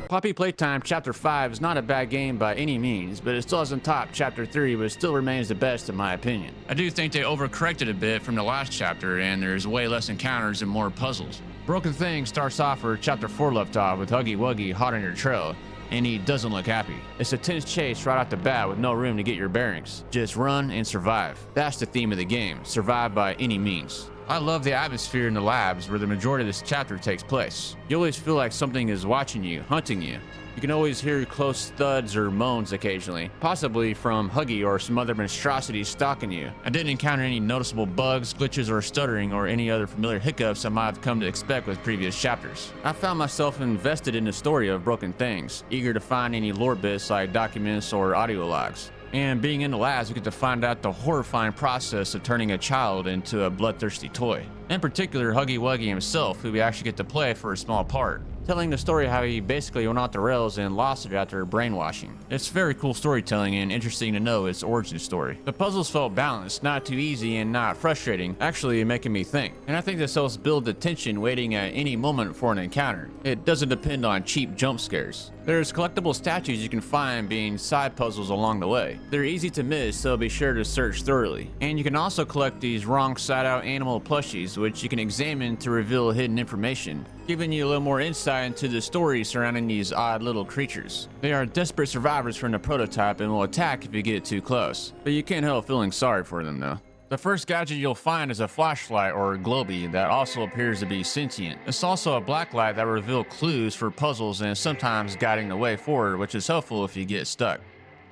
Poppy Playtime Chapter 5 is not a bad game by any means, but it still doesn't top Chapter 3, but it still remains the best in my opinion. I do think they overcorrected a bit from the last chapter, and there's way less encounters and more puzzles. Broken Thing starts off where Chapter 4 left off, with Huggy Wuggy hot on your trail, and he doesn't look happy. It's a tense chase right off the bat with no room to get your bearings. Just run and survive. That's the theme of the game, survive by any means. I love the atmosphere in the labs where the majority of this chapter takes place. You always feel like something is watching you, hunting you. You can always hear close thuds or moans occasionally, possibly from Huggy or some other monstrosities stalking you. I didn't encounter any noticeable bugs, glitches, or stuttering, or any other familiar hiccups I might have come to expect with previous chapters. I found myself invested in the story of Broken Things, eager to find any lore bits like documents or audio logs. And being in the labs, we get to find out the horrifying process of turning a child into a bloodthirsty toy. In particular, Huggy Wuggy himself, who we actually get to play for a small part, telling the story how he basically went off the rails and lost it after brainwashing. It's very cool storytelling and interesting to know its origin story. The puzzles felt balanced, not too easy and not frustrating, actually making me think. And I think this helps build the tension waiting at any moment for an encounter. It doesn't depend on cheap jump scares. There's collectible statues you can find being side puzzles along the way. They're easy to miss, so be sure to search thoroughly. And you can also collect these wrong side out animal plushies, which you can examine to reveal hidden information, giving you a little more insight into the story surrounding these odd little creatures. They are desperate survivors from the prototype and will attack if you get too close, but you can't help feeling sorry for them though. The first gadget you'll find is a flashlight or globy that also appears to be sentient. It's also a black light that will reveal clues for puzzles and sometimes guiding the way forward, which is helpful if you get stuck.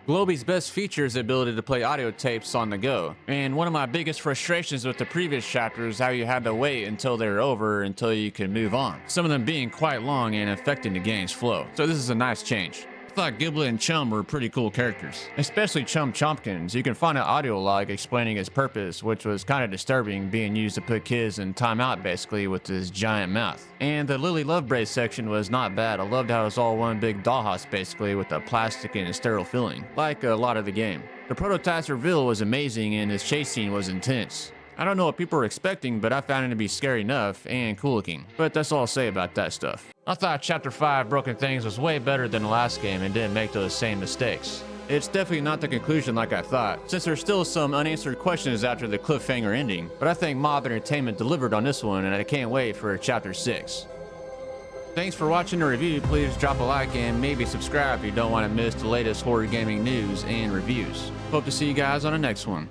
Globy's best feature is the ability to play audio tapes on the go, and one of my biggest frustrations with the previous chapters is how you had to wait until they were over until you could move on, some of them being quite long and affecting the game's flow. So this is a nice change. I thought Giblet and Chum were pretty cool characters, especially Chum Chompkins. You can find an audio log explaining his purpose, which was kind of disturbing, being used to put kids in timeout basically with his giant mouth. And the Lily Lovebrace section was not bad. I loved how it was all one big dollhouse basically with a plastic and a sterile filling, like a lot of the game. The prototype's reveal was amazing and his chase scene was intense. I don't know what people were expecting, but I found it to be scary enough and cool looking. But that's all I'll say about that stuff. I thought Chapter 5 Broken Things was way better than the last game and didn't make those same mistakes. It's definitely not the conclusion like I thought, since there's still some unanswered questions after the cliffhanger ending, but I think Mob Entertainment delivered on this one and I can't wait for Chapter 6. Thanks for watching the review. Please drop a like and maybe subscribe if you don't want to miss the latest horror gaming news and reviews. Hope to see you guys on the next one.